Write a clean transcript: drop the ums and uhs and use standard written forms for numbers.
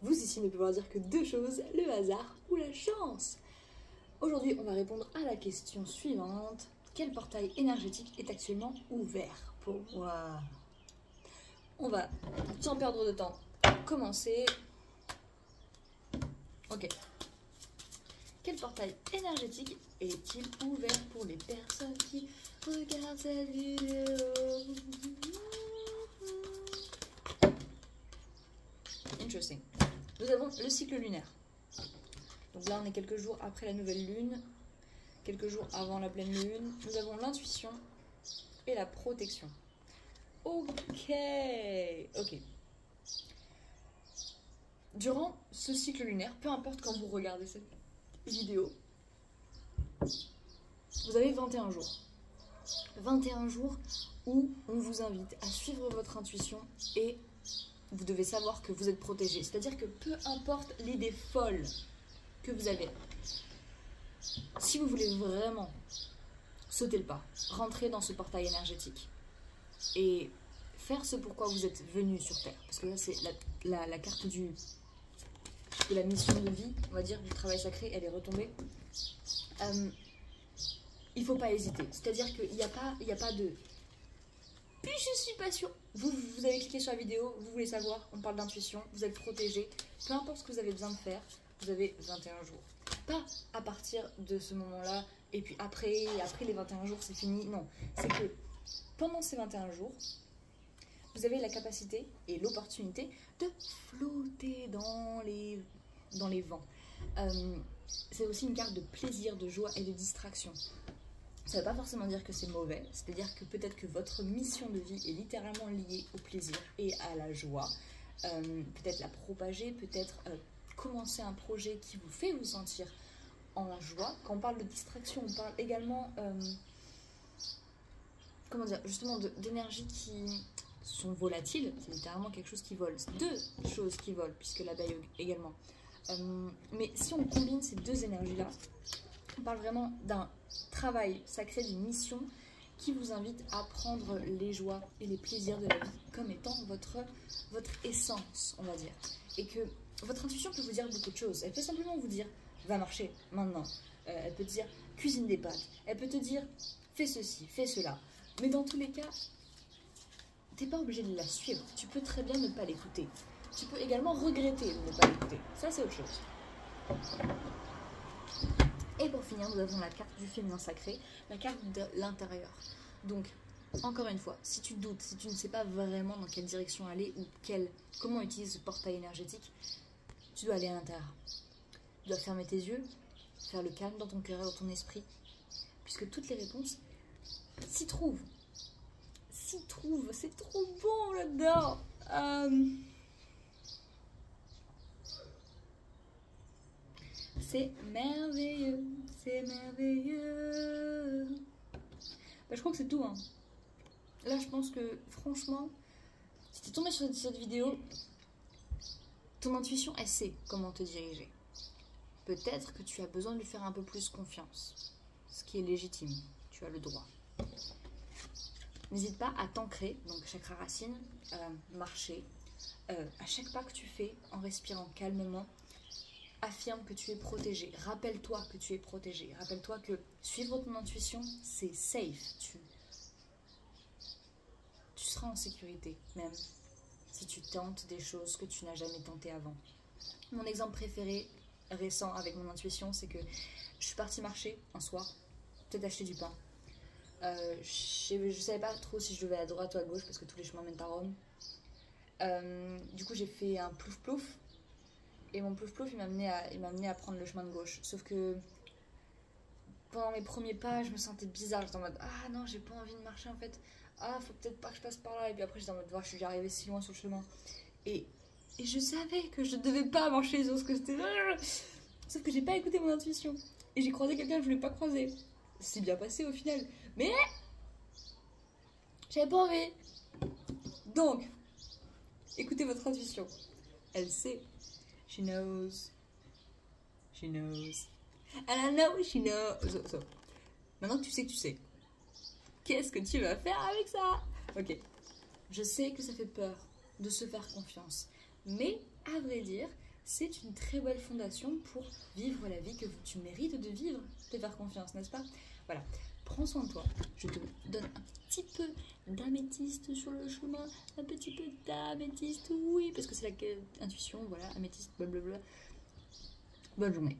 Vous ici ne pouvoir dire que deux choses, le hasard ou la chance. Aujourd'hui, on va répondre à la question suivante. Quel portail énergétique est actuellement ouvert pour moi? On va, sans perdre de temps, commencer. Ok. Quel portail énergétique est-il ouvert pour les personnes qui regardent cette vidéo? Interesting. Nous avons le cycle lunaire. Donc là, on est quelques jours après la nouvelle lune, quelques jours avant la pleine lune. Nous avons l'intuition et la protection. Ok. Durant ce cycle lunaire, peu importe quand vous regardez cette vidéo, vous avez 21 jours. 21 jours où on vous invite à suivre votre intuition et vous devez savoir que vous êtes protégé. C'est-à-dire que peu importe l'idée folle que vous avez, si vous voulez vraiment sauter le pas, rentrer dans ce portail énergétique et faire ce pourquoi vous êtes venu sur Terre, parce que là c'est la carte de la mission de vie, on va dire, du travail sacré, elle est retombée. Il ne faut pas hésiter. C'est-à-dire qu'il n'y a pas de... Puis je suis pas sûre. Vous avez cliqué sur la vidéo, vous voulez savoir, on parle d'intuition, vous êtes protégé. Peu importe ce que vous avez besoin de faire, vous avez 21 jours. Pas à partir de ce moment-là, et puis après les 21 jours, c'est fini. Non, c'est que pendant ces 21 jours, vous avez la capacité et l'opportunité de flotter dans les vents. C'est aussi une carte de plaisir, de joie et de distraction. Ça ne veut pas forcément dire que c'est mauvais, c'est-à-dire que peut-être que votre mission de vie est littéralement liée au plaisir et à la joie. Peut-être la propager, peut-être commencer un projet qui vous fait vous sentir en joie. Quand on parle de distraction, on parle également, comment dire, justement d'énergie qui sont volatiles. C'est littéralement quelque chose qui vole. C'est deux choses qui volent, puisque l'abeille également. Mais si on combine ces deux énergies-là, on parle vraiment d'un travail sacré, d'une mission qui vous invite à prendre les joies et les plaisirs de la vie comme étant votre essence, on va dire. Et que votre intuition peut vous dire beaucoup de choses. Elle peut simplement vous dire, va marcher maintenant. Elle peut te dire, cuisine des pâtes. Elle peut te dire, fais ceci, fais cela. Mais dans tous les cas, t'es pas obligé de la suivre. Tu peux très bien ne pas l'écouter. Tu peux également regretter de ne pas l'écouter. Ça, c'est autre chose. Et pour finir, nous avons la carte du féminin sacré, la carte de l'intérieur. Donc, encore une fois, si tu doutes, si tu ne sais pas vraiment dans quelle direction aller ou comment utiliser ce portail énergétique, tu dois aller à l'intérieur. Tu dois fermer tes yeux, faire le calme dans ton cœur et dans ton esprit, puisque toutes les réponses s'y trouvent. S'y trouvent, c'est trop bon là-dedans. C'est merveilleux, c'est merveilleux. Bah, je crois que c'est tout. Hein. Là, je pense que, franchement, si tu es tombé sur cette vidéo, ton intuition, elle sait comment te diriger. Peut-être que tu as besoin de lui faire un peu plus confiance, ce qui est légitime. Tu as le droit. N'hésite pas à t'ancrer, donc chakra racine, marcher. À chaque pas que tu fais, en respirant calmement, affirme que tu es protégé. Rappelle-toi que tu es protégé. Rappelle-toi que suivre ton intuition, c'est safe. Tu seras en sécurité, même si tu tentes des choses que tu n'as jamais tentées avant. Mon exemple préféré, récent avec mon intuition, c'est que je suis partie marcher un soir, peut-être acheter du pain. Je savais pas trop si je devais à droite ou à gauche parce que tous les chemins mènent à Rome. Du coup, j'ai fait un plouf-plouf. Et mon plouf-plouf, il m'a amené à prendre le chemin de gauche. Sauf que pendant mes premiers pas, je me sentais bizarre. J'étais en mode, ah non, j'ai pas envie de marcher en fait. Ah, faut peut-être pas que je passe par là. Et puis après, j'étais en mode, je suis déjà arrivée si loin sur le chemin. Et je savais que je devais pas marcher sur ce que c'était. Sauf que j'ai pas écouté mon intuition. Et j'ai croisé quelqu'un que je voulais pas croiser. C'est bien passé au final. Mais j'avais pas envie. Donc, écoutez votre intuition. Elle sait. She knows. She knows. And I know she knows. So. Maintenant que tu sais, qu'est-ce que tu vas faire avec ça? Ok. Je sais que ça fait peur de se faire confiance. Mais, à vrai dire, c'est une très belle fondation pour vivre la vie que tu mérites de vivre, te faire confiance, n'est-ce pas? Voilà, prends soin de toi. Je te donne un petit peu d'améthyste sur le chemin, un petit peu d'améthyste, oui, parce que c'est la intuition, voilà, améthyste, blablabla. Bonne journée.